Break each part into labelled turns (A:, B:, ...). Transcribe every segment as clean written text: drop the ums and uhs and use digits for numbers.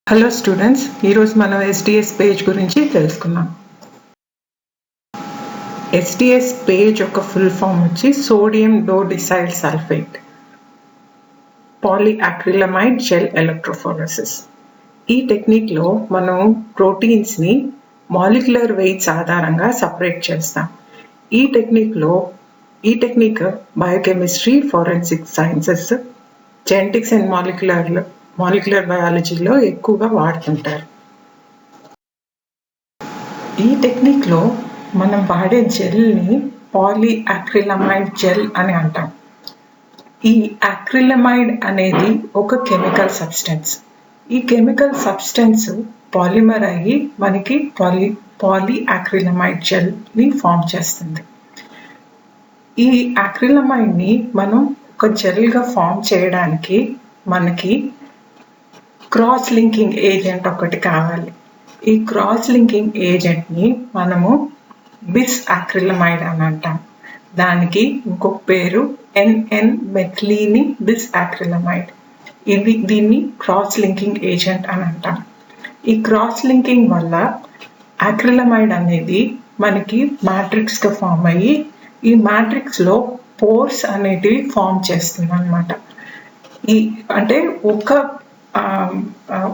A: Hello students, ఈరోజు మనం SDS PAGE గురించి తెలుసుకుందాం. ఎస్డిఎస్ పేజ్ ఒక ఫుల్ ఫామ్ వచ్చి sodium dodecyl sulphate polyacrylamide gel electrophoresis. ఈ టెక్నిక్లో మనం ప్రోటీన్స్ని మాలిక్యులర్ వెయిట్స్ ఆధారంగా సపరేట్ చేస్తాం. ఈ technique biochemistry, forensic sciences, genetics and molecular బయాలజీలో ఎక్కువగా వాడుతుంటారు. ఈ టెక్నిక్లో మనం వాడే జెల్ని పాలీఅక్రిలమైడ్ జెల్ అని అంటాం. ఈ అక్రిలమైడ్ అనేది ఒక కెమికల్ సబ్స్టెన్స్. ఈ కెమికల్ సబ్స్టెన్స్ పాలిమర్ అయ్యి మనకి పాలీఅక్రిలమైడ్ జెల్ని ఫామ్ చేస్తుంది. ఈ అక్రిలమైడ్ని మనం ఒక జెల్గా ఫామ్ చేయడానికి మనకి క్రాస్ లింకింగ్ ఏజెంట్ ఒకటి కావాలి. ఈ క్రాస్ లింకింగ్ ఏజెంట్ని మనము బిస్ అక్రిలమైడ్ అని అంటాం. దానికి ఇంకొక పేరు NN మెథిలీని బిస్ అక్రిలమైడ్. దీన్ని క్రాస్ లింకింగ్ ఏజెంట్ అని అంటాం. ఈ క్రాస్ లింకింగ్ వల్ల అక్రిలమైడ్ అనేది మనకి మ్యాట్రిక్స్గా ఫామ్ అయ్యి ఈ మ్యాట్రిక్స్లో పోర్స్ అనేటివి ఫామ్ చేస్తుంది అన్నమాట. అంటే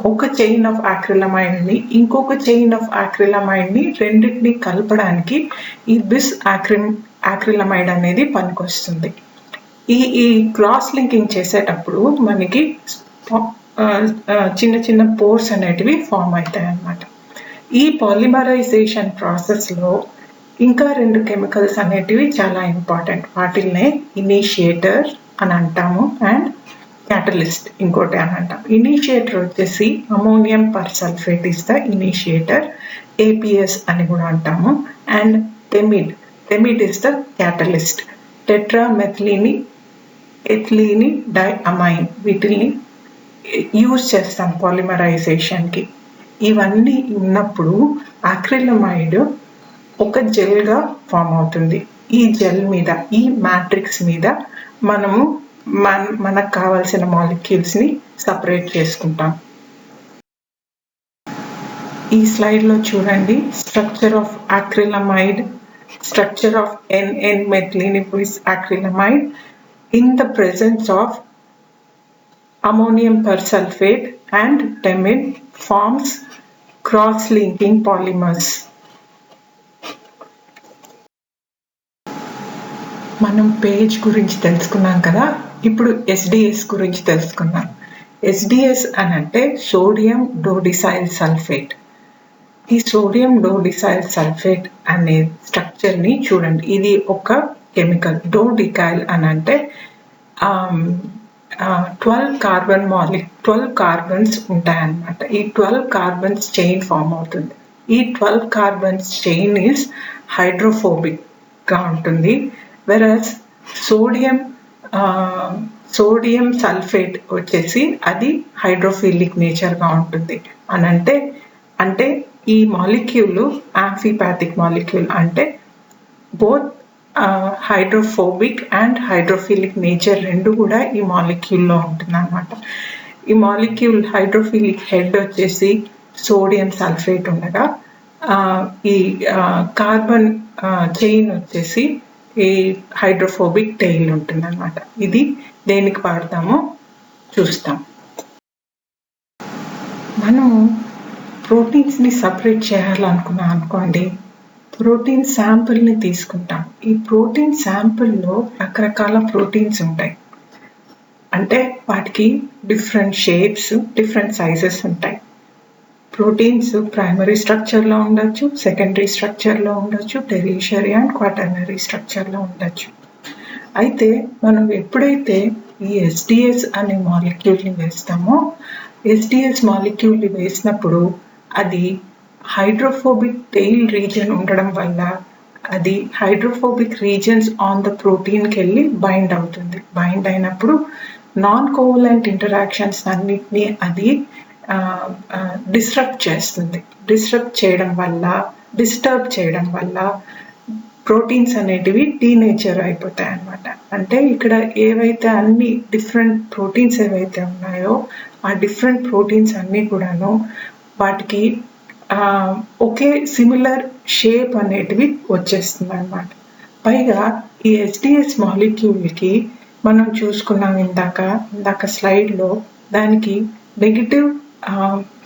A: ఒక చైన్ ఆఫ్ అక్రిలమైడ్ని ఇంకొక చైన్ ఆఫ్ అక్రిలమైడ్ని రెండింటిని కలపడానికి ఈ బిస్ అక్రిలమైడ్ అనేది పనికొస్తుంది. ఈ క్రాస్ లింకింగ్ చేసేటప్పుడు మనకి చిన్న చిన్న పోర్స్ అనేటివి ఫామ్ అవుతాయి అన్నమాట. ఈ పాలిమరైజేషన్ ప్రాసెస్లో ఇంకా రెండు కెమికల్స్ అనేటివి చాలా ఇంపార్టెంట్. వాటిల్నే ఇనిషియేటర్ అని అంటాము అండ్ క్యాటలిస్ట్ ఇంకోటి అని అంటాం. ఇనిషియేటర్ వచ్చేసి ammonium persulphate is the initiator, APS అని కూడా అంటాము. And TEMED is the catalyst. Tetramethylene, ethylene diamine వీటిని యూజ్ చేస్తాం పాలిమరైజేషన్కి. ఇవన్నీ ఉన్నప్పుడు అక్రిలమైడ్ ఒక జెల్గా ఫామ్ అవుతుంది. ఈ జెల్ మీద, ఈ మ్యాట్రిక్స్ మీద మనము మనకు కావాల్సిన మాలిక్యూల్స్ని సపరేట్ చేసుకుంటాం. ఈ స్లైడ్లో చూడండి, structure of acrylamide, structure of NN methylene bis acrylamide in the presence of ammonium persulphate and TEMED forms cross linking polymers. మనం పేజ్ గురించి తెలుసుకున్నాం కదా, ఇప్పుడు SDS గురించి తెలుసుకున్నాం. SDS అని అంటే సోడియం డోడిసైల్ సల్ఫేట్. ఈ సోడియం డోడిసైల్ సల్ఫేట్ అనే స్ట్రక్చర్ని చూడండి. ఇది ఒక కెమికల్. డోడికైల్ అని అంటే 12 కార్బన్స్ ఉంటాయన్నమాట. ఈ 12 కార్బన్స్ చైన్ ఫామ్ అవుతుంది. ఈ 12 కార్బన్స్ చైన్ ఈజ్ హైడ్రోఫోబిక్గా ఉంటుంది. వెరస్ సోడియం సల్ఫేట్ వచ్చేసి అది హైడ్రోఫిలిక్ నేచర్గా ఉంటుంది. అంటే ఈ మాలిక్యూల్ యాంఫిపాథిక్ మాలిక్యూల్, అంటే both hydrophobic and hydrophilic nature రెండు కూడా ఈ మాలిక్యూల్లో ఉంటుంది అన్నమాట. ఈ మాలిక్యూల్ హైడ్రోఫిలిక్ హెడ్ వచ్చేసి సోడియం సల్ఫేట్ ఉండగా ఈ కార్బన్ చైన్ వచ్చేసి ఈ హైడ్రోఫోబిక్ టెయిల్ ఉంటుంది అన్నమాట. ఇది దేనికి వాడతామో చూస్తాం. మనము ప్రోటీన్స్ని సపరేట్ చేయాలనుకున్నాం అనుకోండి, ప్రోటీన్ శాంపుల్ని తీసుకుంటాం. ఈ ప్రోటీన్ శాంపుల్లో రకరకాల ప్రోటీన్స్ ఉంటాయి. అంటే వాటికి డిఫరెంట్ షేప్స్, డిఫరెంట్ సైజెస్ ఉంటాయి. ప్రోటీన్స్ ప్రైమరీ స్ట్రక్చర్లో ఉండొచ్చు, సెకండరీ స్ట్రక్చర్లో ఉండొచ్చు, టెరిషరీ అండ్ క్వాటర్నరీ స్ట్రక్చర్లో ఉండొచ్చు. అయితే మనం ఎప్పుడైతే ఈ SDS అనే మాలిక్యూల్ని వేస్తామో, SDS మాలిక్యూల్ని వేసినప్పుడు అది హైడ్రోఫోబిక్ టెయిల్ రీజియన్ ఉండడం వల్ల అది హైడ్రోఫోబిక్ రీజియన్స్ ఆన్ ద ప్రోటీన్కి వెళ్ళి బైండ్ అవుతుంది. బైండ్ అయినప్పుడు నాన్ కోవలెంట్ ఇంటరాక్షన్స్ అన్నిటినీ అది డిస్టర్బ్ చేయడం వల్ల ప్రోటీన్స్ అనేటివి డీనేచర్ అయిపోతాయి అన్నమాట. అంటే ఇక్కడ ఏవైతే అన్ని డిఫరెంట్ ప్రోటీన్స్ ఏవైతే ఉన్నాయో ఆ డిఫరెంట్ ప్రోటీన్స్ అన్నీ కూడాను వాటికి ఒకే సిమిలర్ షేప్ అనేటివి వచ్చేస్తుంది అనమాట. పైగా ఈ ఎస్డిఎస్ మాలిక్యూల్కి మనం చూసుకున్నాం ఇందాక స్లైడ్లో, దానికి నెగిటివ్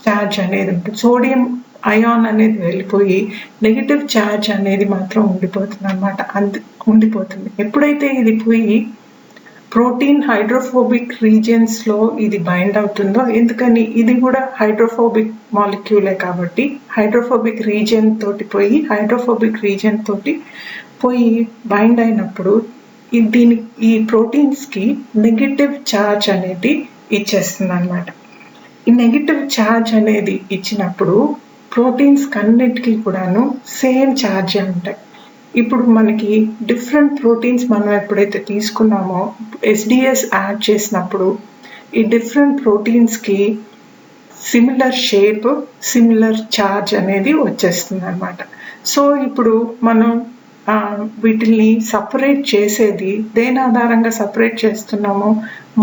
A: ఛార్జ్ అనేది ఉంటుంది. సోడియం అయాన్ అనేది వెళ్ళిపోయి నెగిటివ్ ఛార్జ్ అనేది మాత్రం ఉండిపోతుంది అనమాట. ఉండిపోతుంది. ఎప్పుడైతే ఇది పోయి ప్రోటీన్ హైడ్రోఫోబిక్ రీజియన్స్లో ఇది బైండ్ అవుతుందో, ఎందుకని ఇది కూడా హైడ్రోఫోబిక్ మాలిక్యూలే కాబట్టి హైడ్రోఫోబిక్ రీజియన్ తోటి పోయి బైండ్ అయినప్పుడు ఈ ప్రోటీన్స్కి నెగిటివ్ ఛార్జ్ అనేది ఇచ్చేస్తుంది అనమాట. ఈ నెగిటివ్ ఛార్జ్ అనేది ఇచ్చినప్పుడు ప్రోటీన్స్ అన్నిటికీ కూడాను సేమ్ ఛార్జే ఉంటాయి. ఇప్పుడు మనకి డిఫరెంట్ ప్రోటీన్స్ మనం ఎప్పుడైతే తీసుకున్నామో ఎస్డిఎస్ యాడ్ చేసినప్పుడు ఈ డిఫరెంట్ ప్రోటీన్స్కి సిమిలర్ షేప్, సిమిలర్ ఛార్జ్ అనేది వచ్చేస్తుంది అనమాట. సో ఇప్పుడు మనం వీటిని సపరేట్ చేసేది దేని ఆధారంగా సపరేట్ చేస్తున్నామో,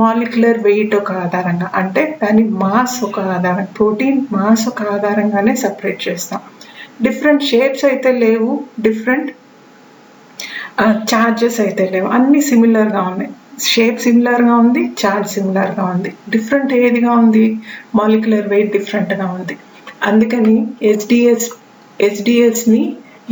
A: మాలిక్యులర్ వెయిట్ ఒక ఆధారంగా, అంటే దాని మాస్ ఒక ఆధారం, ప్రోటీన్ మాస్ ఒక ఆధారంగానే సపరేట్ చేస్తాం. డిఫరెంట్ షేప్స్ అయితే లేవు, డిఫరెంట్ ఛార్జెస్ అయితే లేవు, అన్నీ సిమిలర్గా ఉన్నాయి. షేప్ సిమిలర్గా ఉంది, ఛార్జ్ సిమిలర్గా ఉంది. డిఫరెంట్ ఏదిగా ఉంది, మాలిక్యులర్ వెయిట్ డిఫరెంట్గా ఉంది. అందుకని ఎస్డిఎస్ని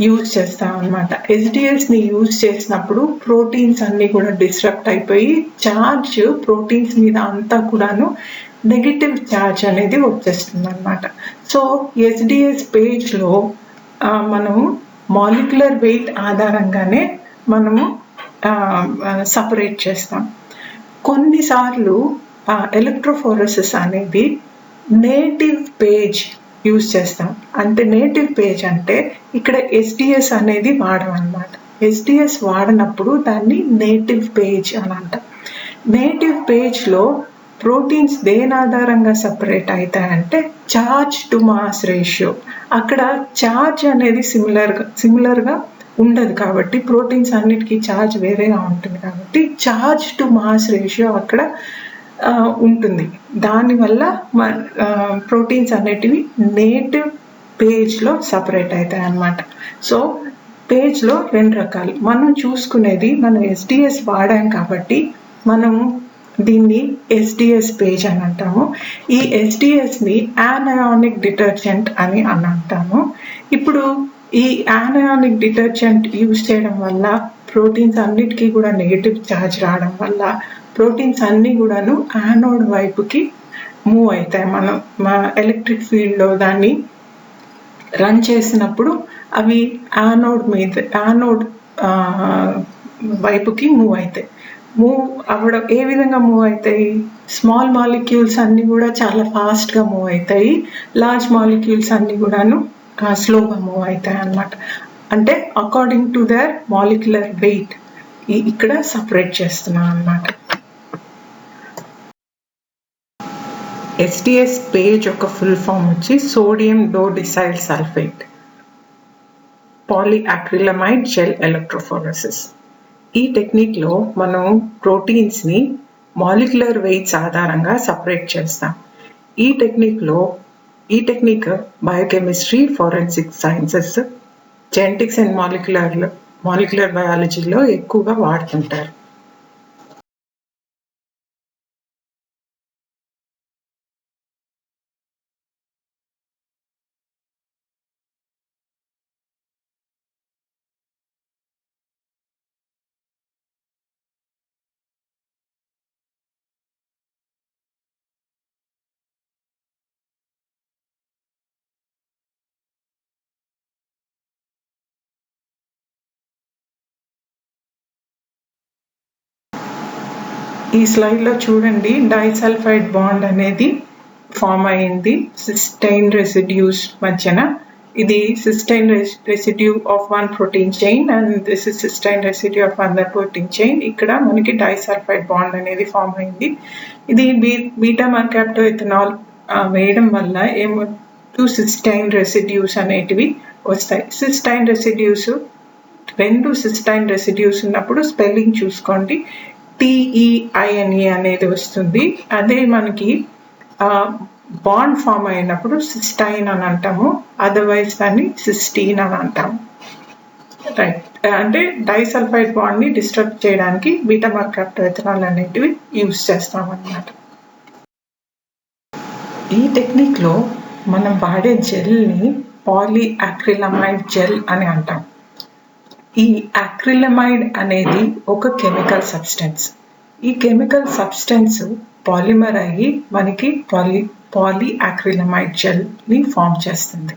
A: యూజ్ చేస్తాం అనమాట. ఎస్డిఎస్ని యూజ్ చేసినప్పుడు ప్రోటీన్స్ అన్నీ కూడా డిస్ట్రక్ట్ అయిపోయి ఛార్జ్ ప్రోటీన్స్ మీద అంతా కూడాను నెగిటివ్ ఛార్జ్ అనేది వచ్చేస్తుంది అనమాట. సో ఎస్డిఎస్ పేజ్లో మనము మాలిక్యులర్ వెయిట్ ఆధారంగానే మనము సపరేట్ చేస్తాం. కొన్నిసార్లు ఎలక్ట్రోఫోరెసిస్ అనేది నేటివ్ పేజ్ యూజ్ చేస్తాం. అంటే నేటివ్ పేజ్ అంటే ఇక్కడ ఎస్డిఎస్ అనేది వాడడం అనమాట. ఎస్డిఎస్ వాడినప్పుడు దాన్ని నేటివ్ పేజ్ అని అంటాం. నేటివ్ పేజ్లో ప్రోటీన్స్ దేని ఆధారంగా సపరేట్ అవుతాయంటే ఛార్జ్ టు మాస్ రేషియో. అక్కడ ఛార్జ్ అనేది సిమిలర్గా ఉండదు కాబట్టి, ప్రోటీన్స్ అన్నిటికీ ఛార్జ్ వేరేగా ఉంటుంది కాబట్టి ఛార్జ్ టు మాస్ రేషియో అక్కడ ఉంటుంది. దానివల్ల ప్రోటీన్స్ అనేటివి నేటివ్ పేజ్లో సపరేట్ అవుతాయి అన్నమాట. సో పేజ్లో రెండు రకాలు మనం చూసుకునేది, మనం ఎస్డిఎస్ వాడాం కాబట్టి మనము దీన్ని ఎస్డిఎస్ పేజ్ అని అంటాము. ఈ ఎస్డిఎస్ని యానయానిక్ డిటర్జెంట్ అని అంటాము. ఇప్పుడు ఈ యానయానిక్ డిటర్జెంట్ యూజ్ చేయడం వల్ల ప్రోటీన్స్ అన్నిటికీ కూడా నెగిటివ్ ఛార్జ్ రావడం వల్ల ప్రోటీన్స్ అన్నీ కూడాను యానోడ్ వైపుకి మూవ్ అవుతాయి. మనం ఎలక్ట్రిక్ ఫీల్డ్లో దాన్ని రన్ చేసినప్పుడు అవి యానోడ్ వైపుకి మూవ్ అవుతాయి. మూవ్ అవ్వడం ఏ విధంగా మూవ్ అవుతాయి? స్మాల్ మాలిక్యూల్స్ అన్నీ కూడా చాలా ఫాస్ట్గా మూవ్ అవుతాయి, లార్జ్ మాలిక్యూల్స్ అన్నీ కూడాను స్లోగా మూవ్ అవుతాయి అన్నమాట. అంటే according to their molecular weight ఇక్కడ సపరేట్ చేస్తున్నాం అన్నమాట. ఎస్డిఎస్ పేజ్ ఒక ఫుల్ ఫామ్ వచ్చి sodium dodecyl sulphate polyacrylamide gel electrophoresis. ఈ టెక్నిక్లో మనం ప్రోటీన్స్ని మాలిక్యులర్ వెయిట్స్ ఆధారంగా సపరేట్ చేస్తాం. ఈ technique biochemistry, forensic sciences, genetics and molecular బయాలజీలో ఎక్కువగా వాడుతుంటారు. ఈ స్లైడ్లో చూడండి, డైసల్ఫైడ్ బాండ్ అనేది ఫామ్ అయింది సిస్టైన్ రెసిడ్యూస్ మధ్యన. ఇది cysteine residue of one protein chain and this is cysteine residue of other protein chain. ఇక్కడ మనకి డైసల్ఫైడ్ బాండ్ అనేది ఫామ్ అయింది. ఇది బీటా మర్కాప్టో ఇథనాల్ వేయడం వల్ల ఏమో 2 సిస్టైన్ రెసిడ్యూస్ అనేటివి వస్తాయి. సిస్టైన్ రెసిడ్యూస్, 2 సిస్టైన్ రెసిడ్యూస్ ఉన్నప్పుడు స్పెల్లింగ్ చూసుకోండి, TEINE అనేది వస్తుంది. అదే మనకి బాండ్ ఫామ్ అయినప్పుడు సిస్టైన్ అని అంటాము, అదర్వైజ్ దాన్ని సిస్టీన్ అని అంటాము. రైట్, అంటే డైసల్ఫైడ్ బాండ్ని డిస్టర్బ్ చేయడానికి బీటా మర్కాప్టోఎథనాల్ అనేటివి యూజ్ చేస్తాం అన్నమాట. ఈ టెక్నిక్లో మనం వాడే జెల్ని పాలీయాక్రిలమైడ్ జెల్ అని అంటాం. ఈ యాక్రిలమైడ్ అనేది ఒక కెమికల్ సబ్స్టెన్స్. ఈ కెమికల్ సబ్స్టెన్స్ పాలిమర్ అయ్యి మనకి పాలీయాక్రిలమైడ్ జెల్ని ఫామ్ చేస్తుంది.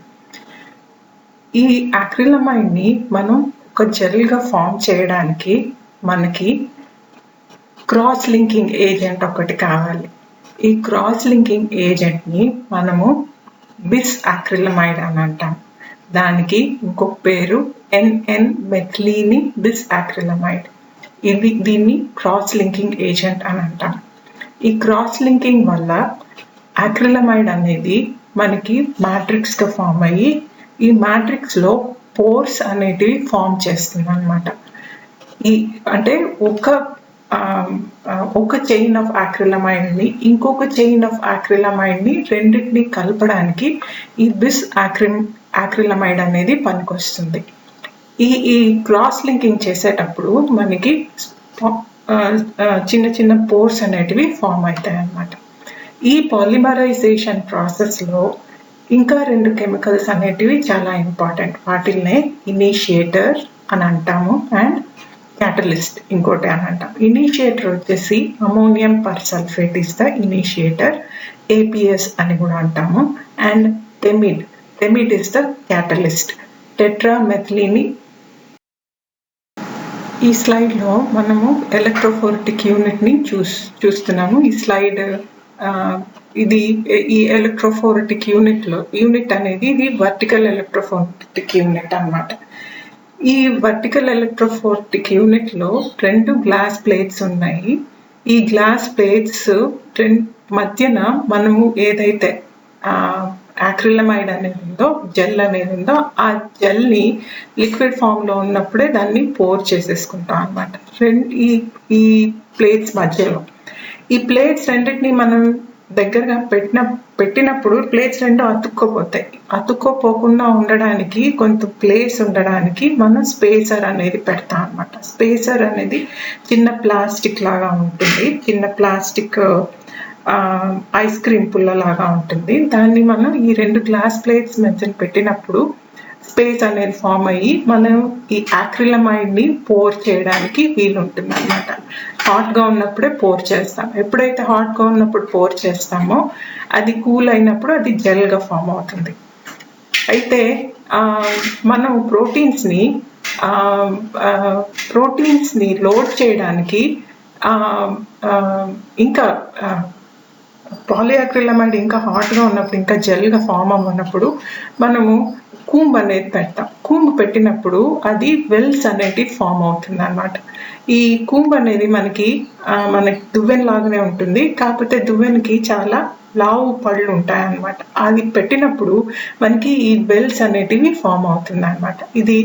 A: ఈ యాక్రిలమైడ్ని మనం ఒక జెల్గా ఫామ్ చేయడానికి మనకి క్రాస్ లింకింగ్ ఏజెంట్ ఒకటి కావాలి. ఈ క్రాస్ లింకింగ్ ఏజెంట్ని మనము బిస్ యాక్రిలమైడ్ అని అంటాం. దానికి ఇంకొక పేరు NN మెథిలీని బిస్ యాక్రిలమైడ్. దీన్ని క్రాస్ లింకింగ్ ఏజెంట్ అని అంటాం. ఈ క్రాస్ లింకింగ్ వల్ల యాక్రిలమైడ్ అనేది మనకి మ్యాట్రిక్స్గా ఫామ్ అయ్యి ఈ మ్యాట్రిక్స్లో పోర్స్ అనేటివి ఫామ్ చేస్తుంది అనమాట. అంటే ఒక చైన్ ఆఫ్ యాక్రిలమైడ్ని ఇంకొక చైన్ ఆఫ్ యాక్రిలమైడ్ని రెండింటిని కలపడానికి ఈ బిస్ యాక్రిలమైడ్ అనేది పనికొస్తుంది. ఈ క్రాస్ లింకింగ్ చేసేటప్పుడు మనకి చిన్న చిన్న పోర్స్ అనేటివి ఫామ్ అవుతాయి అన్నమాట. ఈ పాలిమరైజేషన్ ప్రాసెస్లో ఇంకా 2 కెమికల్స్ అనేటివి చాలా ఇంపార్టెంట్. వాటిల్నే ఇనిషియేటర్ అని అంటాము అండ్ క్యాటలిస్ట్ ఇంకోటి అని అంటాం. ఇనిషియేటర్ వచ్చేసి ammonium persulphate is the initiator, APS అని కూడా అంటాము. And TEMED is the catalyst, tetramethylene. ఈ స్లైడ్లో మనము ఎలక్ట్రోఫోరెటిక్ యూనిట్ని చూస్తున్నాము. ఈ స్లైడ్ ఈ ఎలక్ట్రోఫోరెటిక్ యూనిట్ అనేది ఇది వర్టికల్ ఎలక్ట్రోఫోరెటిక్ యూనిట్ అన్నమాట. ఈ వర్టికల్ ఎలక్ట్రోఫోరెటిక్ యూనిట్లో 2 గ్లాస్ ప్లేట్స్ ఉన్నాయి. ఈ గ్లాస్ ప్లేట్స్ మధ్యన మనము ఏదైతే యాక్రిలమైడ్ అనేది ఉందో, జెల్ అనేది ఉందో, ఆ జెల్ని లిక్విడ్ ఫామ్లో ఉన్నప్పుడే దాన్ని పోర్ చేసేసుకుంటాం అన్నమాట ఈ ప్లేట్స్ మధ్యలో. ఈ ప్లేట్స్ రెండింటిని మనం దగ్గరగా పెట్టినప్పుడు ప్లేట్స్ 2 అతుక్కోపోతాయి. అతుక్కోపోకుండా ఉండడానికి కొంత ప్లేస్ ఉండడానికి మనం స్పేసర్ అనేది పెడతాం అన్నమాట. స్పేసర్ అనేది చిన్న ప్లాస్టిక్ లాగా ఉంటుంది, చిన్న ప్లాస్టిక్ ఐస్ క్రీమ్ పుల్ల లాగా ఉంటుంది. దాన్ని మనం ఈ 2 గ్లాస్ ప్లేట్స్ మధ్యన పెట్టినప్పుడు స్పేస్ అనేది ఫామ్ అయ్యి మనం ఈ యాక్రిలమైడ్ని పోర్ చేయడానికి వీలుంటుంది అన్నమాట. హాట్గా ఉన్నప్పుడే పోర్ చేస్తాం. ఎప్పుడైతే హాట్గా ఉన్నప్పుడు పోర్ చేస్తామో అది కూల్ అయినప్పుడు అది జెల్గా ఫామ్ అవుతుంది. అయితే మనం ప్రోటీన్స్ని లోడ్ చేయడానికి ఇంకా పాలియాక్రిలమైడ్ ఇంకా హాట్గా ఉన్నప్పుడు, ఇంకా జెల్గా ఫామ్ అవ్వనప్పుడు మనము కూంబ్ అనేది పెడతాం. కూంబ్ పెట్టినప్పుడు అది వెల్స్ అనేది ఫామ్ అవుతుంది అన్నమాట. ఈ కూంబ్ అనేది మనకి దువ్వెన లాగానే ఉంటుంది, కాకపోతే దువ్వెనకి చాలా లావు పళ్ళు ఉంటాయి అన్నమాట. అది పెట్టినప్పుడు మనకి ఈ వెల్స్ అనేటివి ఫామ్ అవుతుంది అన్నమాట. ఇది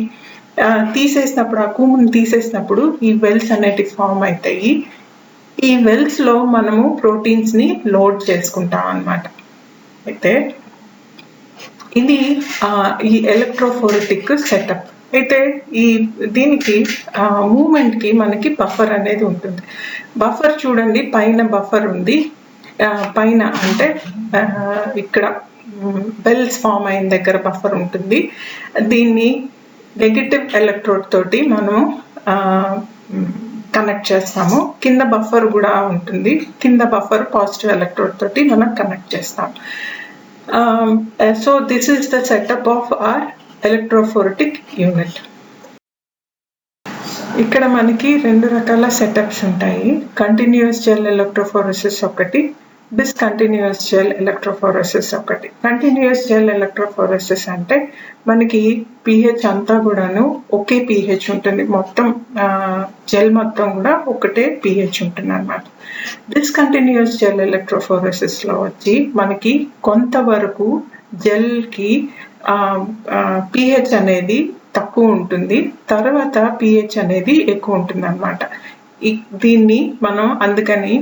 A: తీసేసినప్పుడు, ఆ కూంబ్ని తీసేసినప్పుడు ఈ వెల్స్ అనేటివి ఫామ్ అవుతాయి. ఈ వెల్స్లో మనము ప్రోటీన్స్ని లోడ్ చేసుకుంటాం అన్నమాట. అయితే ఇది ఈ ఎలక్ట్రోఫోరెటిక్ సెటప్. అయితే దీనికి మూమెంట్కి మనకి బఫర్ అనేది ఉంటుంది. బఫర్ చూడండి, పైన బఫర్ ఉంది. పైన అంటే ఇక్కడ వెల్స్ ఫామ్ అయిన దగ్గర బఫర్ ఉంటుంది. దీన్ని నెగటివ్ ఎలక్ట్రోడ్ తోటి మనం కనెక్ట్ చేస్తాము. కింద బఫర్ కూడా ఉంటుంది. కింద బఫర్ పాజిటివ్ ఎలక్ట్రోడ్ తోటి మనం కనెక్ట్ చేస్తాం. So this is the setup of our electrophoretic unit. ఇక్కడ మనకి 2 రకాల సెటప్స్ ఉంటాయి. కంటిన్యూస్ జెల్ ఎలక్ట్రోఫోరెసిస్ ఒకటి, డిస్కంటిన్యూస్ జెల్ ఎలక్ట్రోఫోరెసిస్ ఒకటి. కంటిన్యూస్ జెల్ ఎలక్ట్రోఫోరెసిస్ అంటే మనకి pH అంతా కూడాను ఒకే pH ఉంటుంది. మొత్తం జెల్ మొత్తం కూడా ఒకటే pH ఉంటుంది అన్నమాట. డిస్కంటిన్యూస్ జెల్ ఎలక్ట్రోఫోరెసిస్లో వచ్చి మనకి కొంతవరకు జెల్కి pH అనేది తక్కువ ఉంటుంది, తర్వాత pH అనేది ఎక్కువ ఉంటుంది అన్నమాట. దీన్ని మనం అందుకని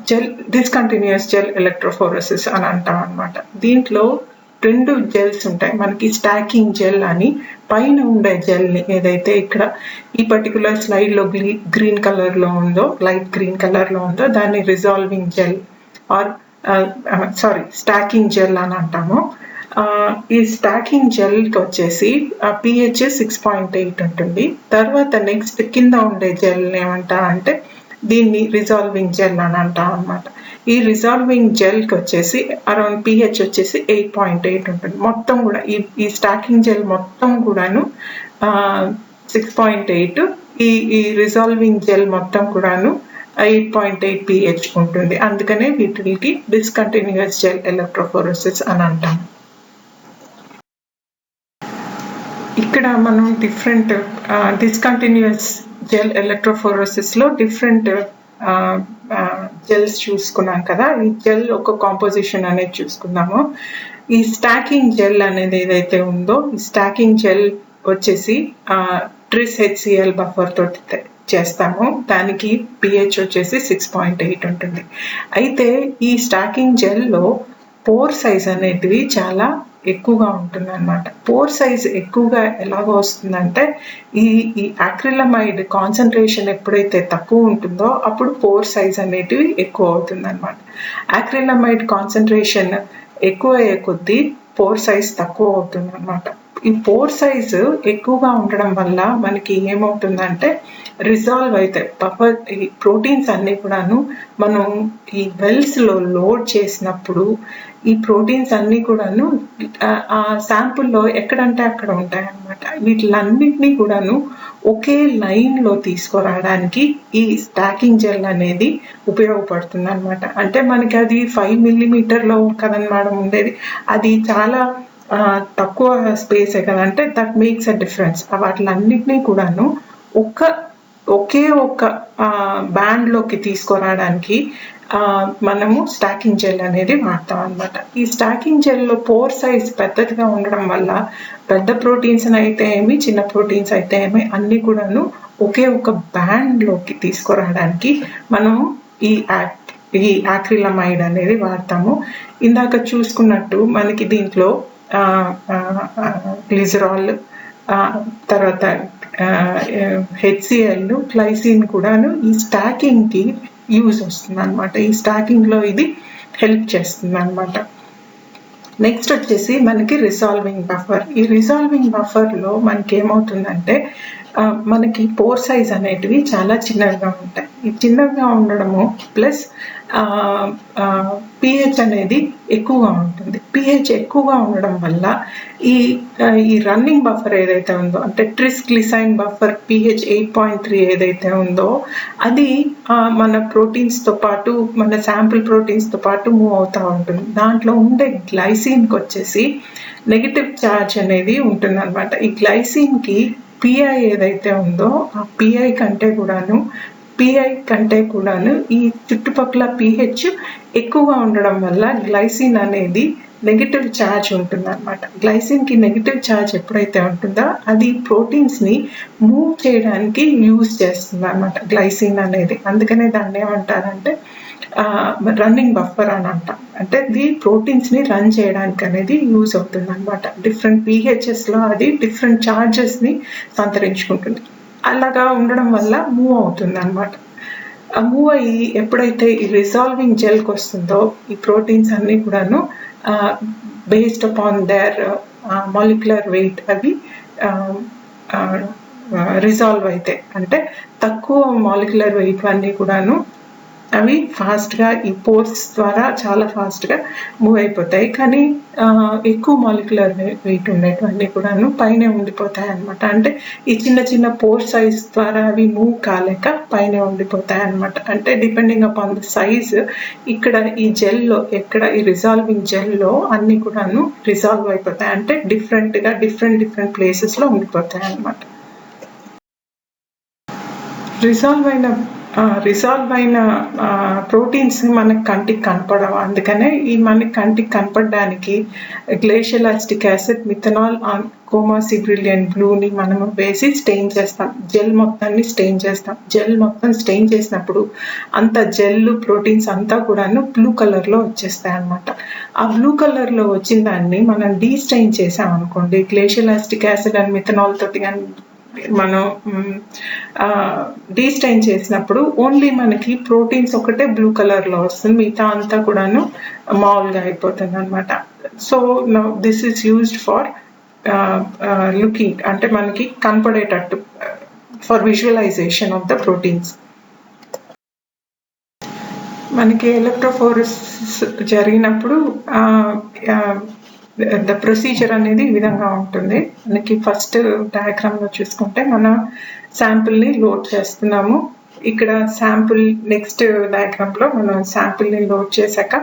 A: జెల్ డిస్కంటిన్యూస్ జెల్ ఎలక్ట్రోఫోరెసిస్ అని అంటాం అనమాట. దీంట్లో 2 జెల్స్ ఉంటాయి మనకి. స్టాకింగ్ జెల్ అని పైన ఉండే జెల్ని ఏదైతే ఇక్కడ ఈ పర్టికులర్ స్లైడ్లో గ్రీన్ కలర్లో ఉందో, లైట్ గ్రీన్ కలర్లో ఉందో దాన్ని resolving gel or stacking gel అని అంటాము. ఈ స్టాకింగ్ జెల్కి వచ్చేసి pH 6.8 ఉంటుంది. తర్వాత నెక్స్ట్ కింద ఉండే జెల్ ఏమంటారంటే దీన్ని రిజాల్వింగ్ జెల్ అని అంటాం అనమాట. ఈ రిజాల్వింగ్ జెల్కి వచ్చేసి అరౌండ్ pH వచ్చేసి 8.8 ఉంటుంది. మొత్తం కూడా ఈ స్టాకింగ్ జెల్ మొత్తం కూడాను 6.8, ఈ రిజాల్వింగ్ జెల్ మొత్తం కూడాను 8.8 pH ఉంటుంది. అందుకనే వీటికి డిస్కంటిన్యూస్ జెల్ ఎలక్ట్రోఫోరెసిస్ అని అంటాం. ఇక్కడ మనం డిఫరెంట్ డిస్కంటిన్యూస్ జెల్ ఎలక్ట్రోఫోరెసిస్లో డిఫరెంట్ జెల్స్ చూసుకున్నాం కదా. ఈ జెల్ ఒక కాంపోజిషన్ అనేది చూసుకుందాము. ఈ స్టాకింగ్ జెల్ అనేది ఏదైతే ఉందో, ఈ స్టాకింగ్ జెల్ వచ్చేసి ట్రిస్ HCl బఫర్ తోటి చేస్తాము. దానికి pH వచ్చేసి 6.8 ఉంటుంది. అయితే ఈ స్టాకింగ్ జెల్లో పోర్ సైజ్ అనేటివి చాలా ఎక్కువగా ఉంటుంది అనమాట. పోర్ సైజ్ ఎక్కువగా ఎలాగో వస్తుందంటే ఈ అక్రిలమైడ్ కాన్సన్ట్రేషన్ ఎప్పుడైతే తక్కువ ఉంటుందో అప్పుడు పోర్ సైజ్ అనేటివి ఎక్కువ అవుతుంది అనమాట. అక్రిలమైడ్ కాన్సన్ట్రేషన్ ఎక్కువ అయ్యే కొద్దీ పోర్ సైజ్ తక్కువ అవుతుంది అనమాట. ఈ పోర్ సైజు ఎక్కువగా ఉండడం వల్ల మనకి ఏమవుతుందంటే రిజాల్వ్ అయితే బఫర్ ఈ ప్రోటీన్స్ అన్నీ కూడాను మనం ఈ వెల్స్లో లోడ్ చేసినప్పుడు ఈ ప్రోటీన్స్ అన్నీ కూడాను ఆ శాంపుల్లో ఎక్కడంటే అక్కడ ఉంటాయన్నమాట. వీటిలన్నింటినీ కూడాను ఒకే లైన్లో తీసుకురావడానికి ఈ స్టాకింగ్ జెల్ అనేది ఉపయోగపడుతుంది అనమాట. అంటే మనకి అది 5 millimeterలో కదనమాట ఉండేది, అది చాలా తక్కువ స్పేసే కదా. అంటే దట్ మేక్స్ అ డిఫరెన్స్. వాటిలన్నింటినీ కూడాను ఒకే ఒక బ్యాండ్లోకి తీసుకురావడానికి మనము స్టాకింగ్ జెల్ అనేది వాడతాం అనమాట. ఈ స్టాకింగ్ జెల్లో పోర్ సైజ్ పెద్దదిగా ఉండడం వల్ల పెద్ద ప్రోటీన్స్ అయితే ఏమి, చిన్న ప్రోటీన్స్ అయితే ఏమి అన్నీ కూడాను ఒకే ఒక బ్యాండ్లోకి తీసుకురావడానికి మనము ఈ యాక్రిలమైడ్ అనేది వాడతాము. ఇందాక చూసుకున్నట్టు మనకి దీంట్లో గ్లిజరాల్, తర్వాత HCl, గ్లైసిన్ కూడాను ఈ స్టాకింగ్కి యూజ్ వస్తుంది అనమాట. ఈ స్టాకింగ్లో ఇది హెల్ప్ చేస్తుంది అనమాట. నెక్స్ట్ వచ్చేసి మనకి రిజాల్వింగ్ బఫర్. ఈ రిజాల్వింగ్ బఫర్లో మనకి ఏమవుతుందంటే మనకి పోర్ సైజ్ అనేటివి చాలా చిన్నగా ఉంటాయి. ఈ చిన్నగా ఉండడము ప్లస్ pH అనేది ఎక్కువగా ఉంటుంది. pH ఎక్కువగా ఉండడం వల్ల ఈ రన్నింగ్ బఫర్ ఏదైతే ఉందో, అంటే ట్రిస్ గ్లిసైన్ బఫర్ pH 8.3 ఏదైతే ఉందో అది మన ప్రోటీన్స్తో పాటు, మన శాంపుల్ ప్రోటీన్స్తో పాటు మూవ్ అవుతూ ఉంటుంది. దాంట్లో ఉండే గ్లైసిన్కి వచ్చేసి నెగిటివ్ ఛార్జ్ అనేది ఉంటుంది అనమాట. ఈ గ్లైసిన్కి PI ఏదైతే ఉందో ఆ PI కంటే కూడాను ఈ చుట్టుపక్కల pH ఎక్కువగా ఉండడం వల్ల గ్లైసిన్ అనేది నెగిటివ్ ఛార్జ్ ఉంటుంది అనమాట. గ్లైసిన్కి నెగిటివ్ ఛార్జ్ ఎప్పుడైతే ఉంటుందో అది ప్రోటీన్స్ని మూవ్ చేయడానికి యూజ్ చేస్తుంది అనమాట గ్లైసిన్ అనేది. అందుకనే దాన్ని ఏమంటారంటే రన్నింగ్ బఫర్ అని అంటాం. అంటే ఇది ప్రోటీన్స్ని రన్ చేయడానికి అనేది యూజ్ అవుతుంది అనమాట. డిఫరెంట్ pHsలో అది డిఫరెంట్ ఛార్జెస్ని సంతరించుకుంటుంది. అలాగా ఉండడం వల్ల మూవ్ అవుతుంది అనమాట. మూవ్ అయ్యి ఎప్పుడైతే ఈ రిజాల్వింగ్ జెల్కి వస్తుందో ఈ ప్రోటీన్స్ అన్నీ కూడాను based upon there molecular weight అవి రిజాల్వ్ అయితే, అంటే తక్కువ మాలిక్యులర్ వెయిట్ అన్నీ కూడాను అవి ఫాస్ట్గా ఈ పోర్స్ ద్వారా చాలా ఫాస్ట్గా మూవ్ అయిపోతాయి. కానీ ఎక్కువ మాలిక్యులర్ వెయిట్ ఉండేటివన్నీ కూడాను పైనే ఉండిపోతాయి అనమాట. అంటే ఈ చిన్న చిన్న పోర్ సైజ్ ద్వారా అవి మూవ్ కాలేక పైనే ఉండిపోతాయి అనమాట. అంటే డిపెండింగ్ అపాన్ ద సైజ్ ఇక్కడ ఈ జెల్లో, ఎక్కడ ఈ రిజాల్వింగ్ జెల్లో అన్నీ కూడాను రిజాల్వ్ అయిపోతాయి. అంటే డిఫరెంట్ ప్లేసెస్లో ఉండిపోతాయి అనమాట. రిజాల్వ్ అయిన రిజాల్వ్ అయిన ప్రోటీన్స్ మనకి కంటికి కనపడవు. అందుకనే ఈ మనకి కంటికి కనపడడానికి glacial acetic acid, methanol, Coomassie brilliant బ్లూని మనము వేసి స్టెయిన్ చేస్తాం. జెల్ మొత్తాన్ని స్టెయిన్ చేస్తాం. జెల్ మొత్తం స్టెయిన్ చేసినప్పుడు అంత జెల్ ప్రోటీన్స్ అంతా కూడాను బ్లూ కలర్లో వచ్చేస్తాయి అన్నమాట. ఆ బ్లూ కలర్లో వచ్చిన దాన్ని మనం డీస్టెయిన్ చేసాం అనుకోండి, glacial acetic acid and methanol తోటి కానీ మనం డీస్టైన్ చేసినప్పుడు ఓన్లీ మనకి ప్రోటీన్స్ ఒకటే బ్లూ కలర్లో వస్తుంది, మిగతా అంతా కూడాను మామూలుగా అయిపోతుంది అనమాట. So this is used for looking, అంటే మనకి కనపడేటట్టు, for visualisation of the proteins. మనకి ఎలక్ట్రోఫోరెసిస్ జరిగినప్పుడు ద ప్రొసీజర్ అనేది ఈ విధంగా ఉంటుంది. మనకి ఫస్ట్ డయాగ్రామ్లో చూసుకుంటే మనం శాంపుల్ని లోడ్ చేస్తున్నాము. ఇక్కడ శాంపుల్ నెక్స్ట్ డయాగ్రామ్లో మనం శాంపుల్ని లోడ్ చేశాక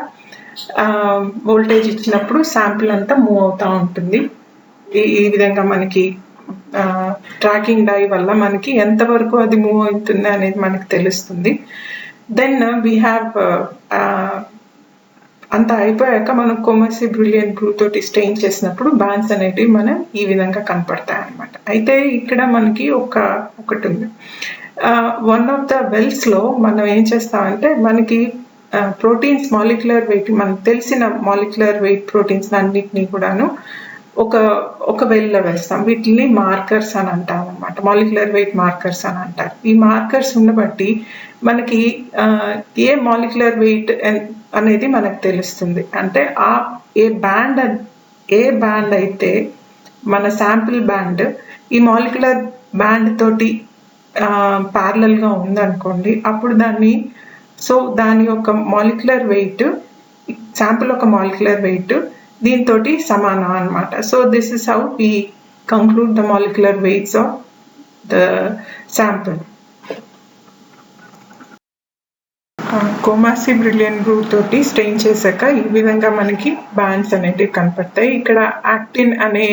A: వోల్టేజ్ ఇచ్చినప్పుడు శాంపుల్ అంతా మూవ్ అవుతూ ఉంటుంది. ఈ విధంగా మనకి ట్రాకింగ్ డై వల్ల మనకి ఎంతవరకు అది మూవ్ అవుతుంది అనేది మనకి తెలుస్తుంది. దెన్ వీ హ్యావ్ అంత అయిపోయాక మనం కోమాసి బ్రిలియంట్ బ్లూ తోటి స్టెయిన్ చేసినప్పుడు బ్యాండ్స్ అనేటివి మనం ఈ విధంగా కనపడతాయి అన్నమాట. అయితే ఇక్కడ మనకి ఒకటి ఉంది. వన్ ఆఫ్ ద వెల్స్లో మనం ఏం చేస్తామంటే మనకి ప్రోటీన్స్ మాలిక్యులర్ వెయిట్, మనకు తెలిసిన మాలిక్యులర్ వెయిట్ ప్రోటీన్స్ అన్నిటినీ కూడాను ఒక వెల్లో వేస్తాం. వీటిని మార్కర్స్ అని అంటాం అన్నమాట. మాలిక్యులర్ వెయిట్ మార్కర్స్ అని అంటారు. ఈ మార్కర్స్ ఉండబట్టి మనకి ఏ మాలిక్యులర్ వెయిట్ అనేది మనకు తెలుస్తుంది. అంటే ఏ బ్యాండ్ అయితే మన శాంపిల్ బ్యాండ్ ఈ మాలిక్యులర్ బ్యాండ్ తోటి ప్యారలల్గా ఉందనుకోండి, అప్పుడు దాని యొక్క మాలిక్యులర్ వెయిట్, శాంపిల్ ఒక మాలిక్యులర్ వెయిట్ దీంతో సమానం అనమాట. So this is how we conclude the molecular weights of the sample. Coomassie brilliant blue తోటి స్టెయిన్ చేశాక ఈ విధంగా మనకి బ్యాండ్స్ అనేటివి కనపడతాయి. ఇక్కడ యాక్టిన్ అనే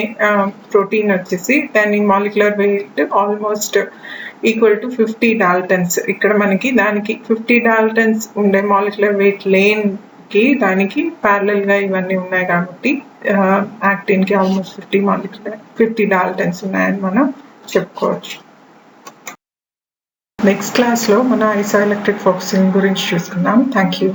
A: ప్రోటీన్ వచ్చేసి దాని molecular weight almost equal to 50 Dalton's. ఇక్కడ మనకి దానికి 50 డాల్టన్స్ ఉండే మాలిక్యులర్ వెయిట్ లేన్కి దానికి ప్యారలల్గా ఇవన్నీ ఉన్నాయి కాబట్టి యాక్టిన్కి ఆల్మోస్ట్ 50 డాల్టన్స్ ఉన్నాయని మనం చెప్పుకోవచ్చు. నెక్స్ట్ క్లాస్లో మన ఐసోఎలెక్ట్రిక్ ఫోకసింగ్ గురించి చూసుకుందాం. Thank you.